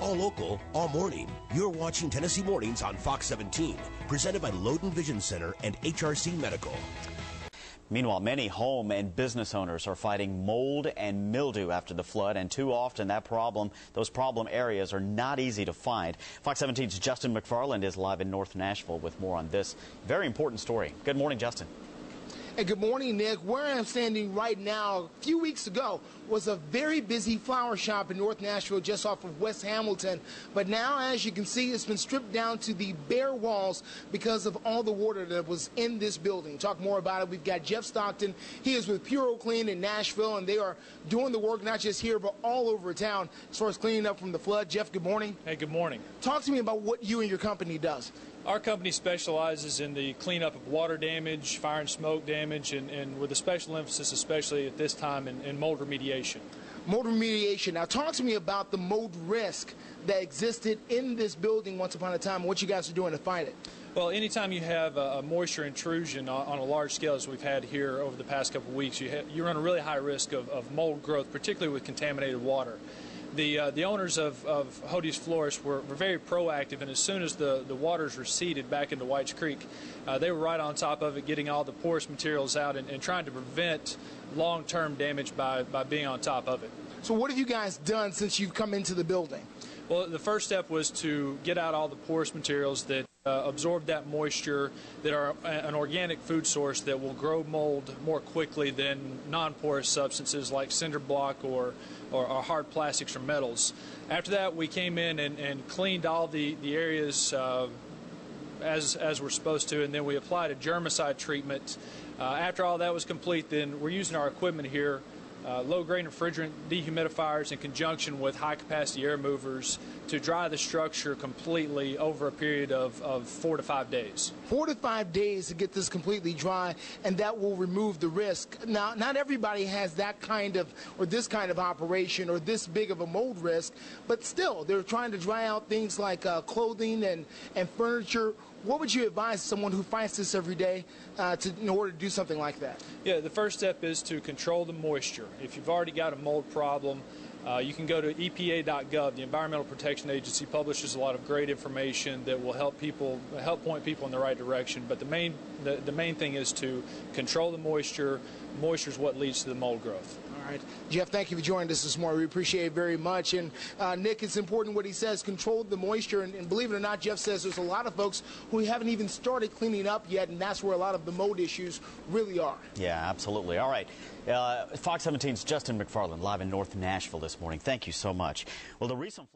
all local, all morning. You're watching Tennessee Mornings on Fox 17, presented by Loden Vision Center and HRC Medical. Meanwhile, many home and business owners are fighting mold and mildew after the flood, and too often those problem areas are not easy to find. Fox 17's Justin McFarland is live in North Nashville with more on this very important story. Good morning, Justin. And good morning, Nick. Where I'm standing right now, a few weeks ago, was a very busy flower shop in North Nashville just off of West Hamilton. But now, as you can see, it's been stripped down to the bare walls because of all the water that was in this building. Talk more about it. We've got Jeff Stockton. He is with PuroClean in Nashville, and they are doing the work not just here, but all over town as far as cleaning up from the flood. Jeff, good morning. Hey, good morning. Talk to me about what you and your company does. Our company specializes in the cleanup of water damage, fire and smoke damage, and with a special emphasis, especially at this time, in mold remediation. Mold remediation. Now, talk to me about the mold risk that existed in this building once upon a time and what you guys are doing to fight it. Well, anytime you have a moisture intrusion on a large scale, as we've had here over the past couple of weeks, you run a really high risk of mold growth, particularly with contaminated water. The owners of Hodey's Florist were very proactive, and as soon as the waters receded back into Whites Creek, they were right on top of it, getting all the porous materials out and trying to prevent long-term damage by being on top of it. So what have you guys done since you've come into the building? Well, the first step was to get out all the porous materials that absorb that moisture, that are an organic food source that will grow mold more quickly than non-porous substances like cinder block or hard plastics or metals. After that, we came in and cleaned all the areas as we're supposed to, and then we applied a germicide treatment. After all that was complete, then we're using our equipment here, low-grade refrigerant dehumidifiers in conjunction with high-capacity air movers to dry the structure completely over a period of 4 to 5 days. 4 to 5 days to get this completely dry, and that will remove the risk. Now, not everybody has that kind of, or this kind of operation, or this big of a mold risk, but still, they're trying to dry out things like clothing and furniture. What would you advise someone who fights this every day in order to do something like that? Yeah, the first step is to control the moisture. If you've already got a mold problem, you can go to EPA.gov. The Environmental Protection Agency publishes a lot of great information that will help point people in the right direction. But the main thing is to control the moisture. Moisture is what leads to the mold growth. All right. Jeff, thank you for joining us this morning. We appreciate it very much. And Nick, it's important what he says, control the moisture. And believe it or not, Jeff says there's a lot of folks who haven't even started cleaning up yet, and that's where a lot of the mold issues really are. Yeah, absolutely. All right. Fox 17's Justin McFarland live in North Nashville this morning. Thank you so much. Well, the recent